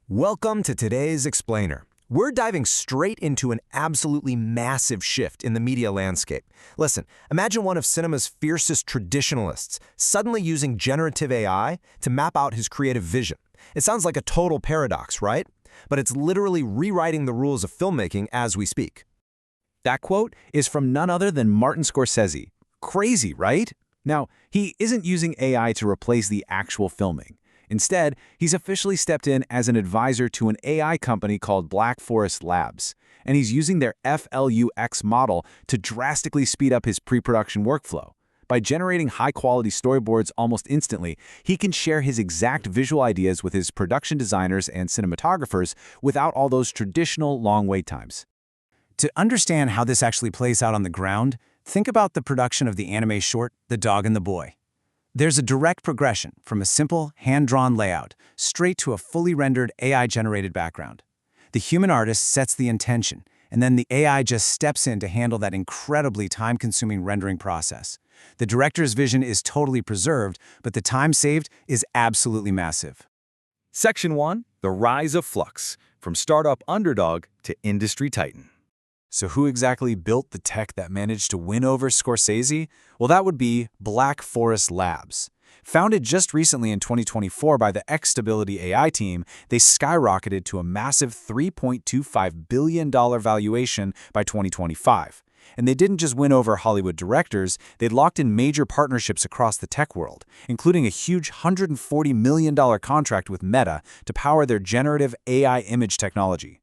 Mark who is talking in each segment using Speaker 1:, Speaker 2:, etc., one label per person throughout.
Speaker 1: Welcome to today's Explainer. We're diving straight into an absolutely massive shift in the media landscape. Listen, imagine one of cinema's fiercest traditionalists suddenly using generative AI to map out his creative vision. It sounds like a total paradox, right? But it's literally rewriting the rules of filmmaking as we speak.
Speaker 2: That quote is from none other than Martin Scorsese. Crazy, right? Now, he isn't using AI to replace the actual filming. Instead, he's officially stepped in as an advisor to an AI company called Black Forest Labs, and he's using their Flux model to drastically speed up his pre-production workflow. By generating high-quality storyboards almost instantly, he can share his exact visual ideas with his production designers and cinematographers without all those traditional long wait times. To understand how this actually plays out on the ground, think about the production of the anime short, The Dog and the Boy. There's a direct progression from a simple, hand-drawn layout straight to a fully rendered AI-generated background. The human artist sets the intention, and then the AI just steps in to handle that incredibly time-consuming rendering process. The director's vision is totally preserved, but the time saved is absolutely massive.
Speaker 3: Section 1, The Rise of Flux, from startup underdog to industry titan.
Speaker 2: So who exactly built the tech that managed to win over Scorsese? Well, that would be Black Forest Labs. Founded just recently in 2024 by the Stability AI team, they skyrocketed to a massive $3.25 billion valuation by 2025. And they didn't just win over Hollywood directors, they'd locked in major partnerships across the tech world, including a huge $140 million contract with Meta to power their generative AI image technology.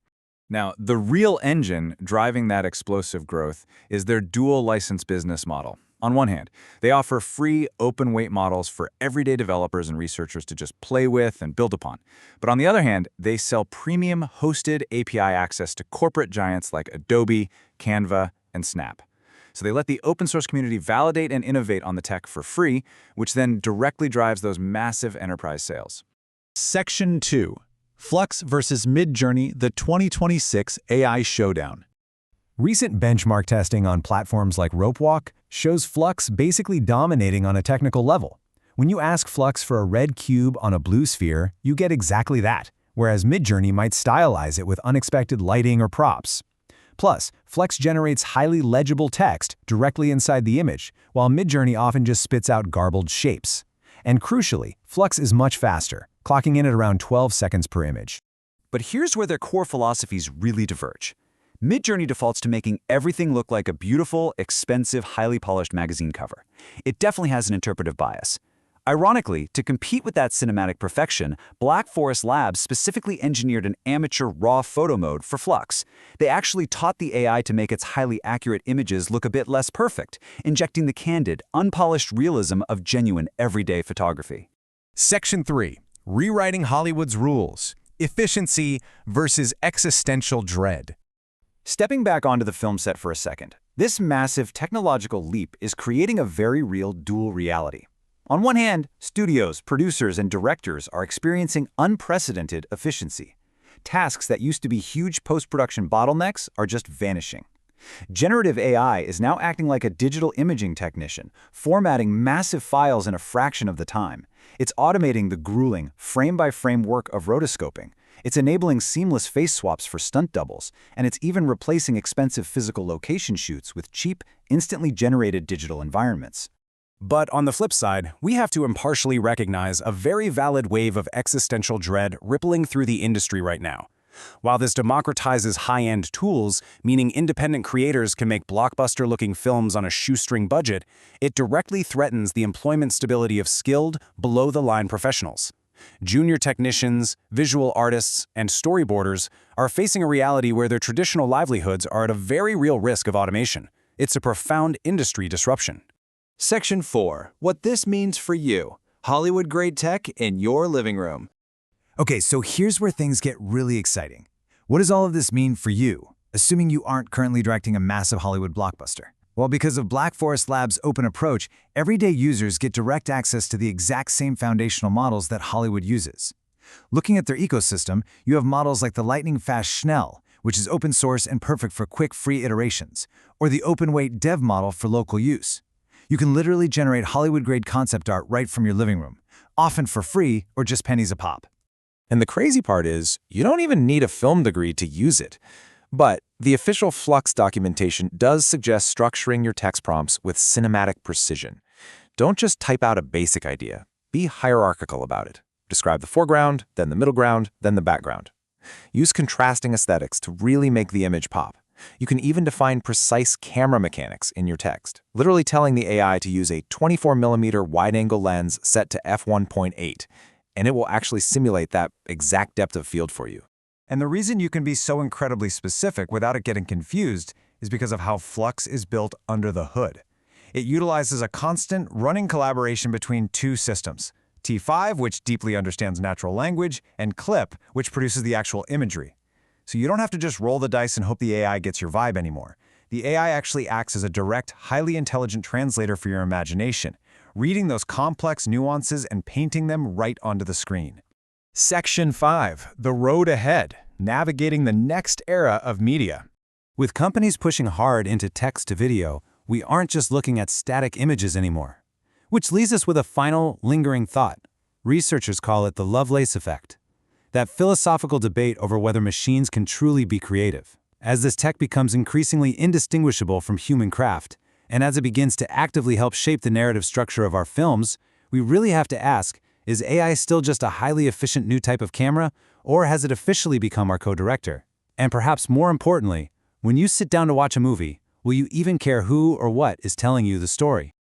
Speaker 3: Now, the real engine driving that explosive growth is their dual license business model. On one hand, they offer free, open-weight models for everyday developers and researchers to just play with and build upon. But on the other hand, they sell premium hosted API access to corporate giants like Adobe, Canva, and Snap. So they let the open-source community validate and innovate on the tech for free, which then directly drives those massive enterprise sales.
Speaker 4: Section 2. Flux versus Midjourney, the 2026 AI Showdown.
Speaker 1: Recent benchmark testing on platforms like Ropewalk shows Flux basically dominating on a technical level. When you ask Flux for a red cube on a blue sphere, you get exactly that, whereas Midjourney might stylize it with unexpected lighting or props. Plus, Flux generates highly legible text directly inside the image, while Midjourney often just spits out garbled shapes. And crucially, Flux is much faster, clocking in at around 12 seconds per image.
Speaker 2: But here's where their core philosophies really diverge. Midjourney defaults to making everything look like a beautiful, expensive, highly polished magazine cover. It definitely has an interpretive bias. Ironically, to compete with that cinematic perfection, Black Forest Labs specifically engineered an amateur raw photo mode for Flux. They actually taught the AI to make its highly accurate images look a bit less perfect, injecting the candid, unpolished realism of genuine everyday photography.
Speaker 1: Section 3. Rewriting Hollywood's rules. Efficiency versus existential dread.
Speaker 2: Stepping back onto the film set for a second, this massive technological leap is creating a very real dual reality. On one hand, studios, producers, and directors are experiencing unprecedented efficiency. Tasks that used to be huge post-production bottlenecks are just vanishing. Generative AI is now acting like a digital imaging technician, formatting massive files in a fraction of the time. It's automating the grueling, frame-by-frame work of rotoscoping. It's enabling seamless face swaps for stunt doubles, and it's even replacing expensive physical location shoots with cheap, instantly generated digital environments.
Speaker 1: But on the flip side, we have to impartially recognize a very valid wave of existential dread rippling through the industry right now. While this democratizes high-end tools, meaning independent creators can make blockbuster-looking films on a shoestring budget, it directly threatens the employment stability of skilled, below-the-line professionals. Junior technicians, visual artists, and storyboarders are facing a reality where their traditional livelihoods are at a very real risk of automation. It's a profound industry disruption.
Speaker 5: Section 4. What this means for you. Hollywood-grade tech in your living room.
Speaker 1: Okay, so here's where things get really exciting. What does all of this mean for you, assuming you aren't currently directing a massive Hollywood blockbuster? Well, because of Black Forest Labs' open approach, everyday users get direct access to the exact same foundational models that Hollywood uses. Looking at their ecosystem, you have models like the lightning-fast Schnell, which is open source and perfect for quick, free iterations, or the open-weight dev model for local use. You can literally generate Hollywood-grade concept art right from your living room, often for free or just pennies a pop.
Speaker 3: And the crazy part is, you don't even need a film degree to use it. But the official Flux documentation does suggest structuring your text prompts with cinematic precision. Don't just type out a basic idea. Be hierarchical about it. Describe the foreground, then the middle ground, then the background. Use contrasting aesthetics to really make the image pop. You can even define precise camera mechanics in your text, literally telling the AI to use a 24mm wide-angle lens set to f1.8, and it will actually simulate that exact depth of field for you.
Speaker 1: And the reason you can be so incredibly specific without it getting confused is because of how Flux is built under the hood. It utilizes a constant running collaboration between two systems, T5, which deeply understands natural language, and Clip, which produces the actual imagery. So you don't have to just roll the dice and hope the AI gets your vibe anymore. The AI actually acts as a direct, highly intelligent translator for your imagination, reading those complex nuances and painting them right onto the screen. Section 5. The Road Ahead. Navigating the Next Era of Media. With companies pushing hard into text-to-video, we aren't just looking at static images anymore. Which leaves us with a final, lingering thought. Researchers call it the Lovelace effect. That philosophical debate over whether machines can truly be creative. As this tech becomes increasingly indistinguishable from human craft, and as it begins to actively help shape the narrative structure of our films, we really have to ask, is AI still just a highly efficient new type of camera, or has it officially become our co-director? And perhaps more importantly, when you sit down to watch a movie, will you even care who or what is telling you the story?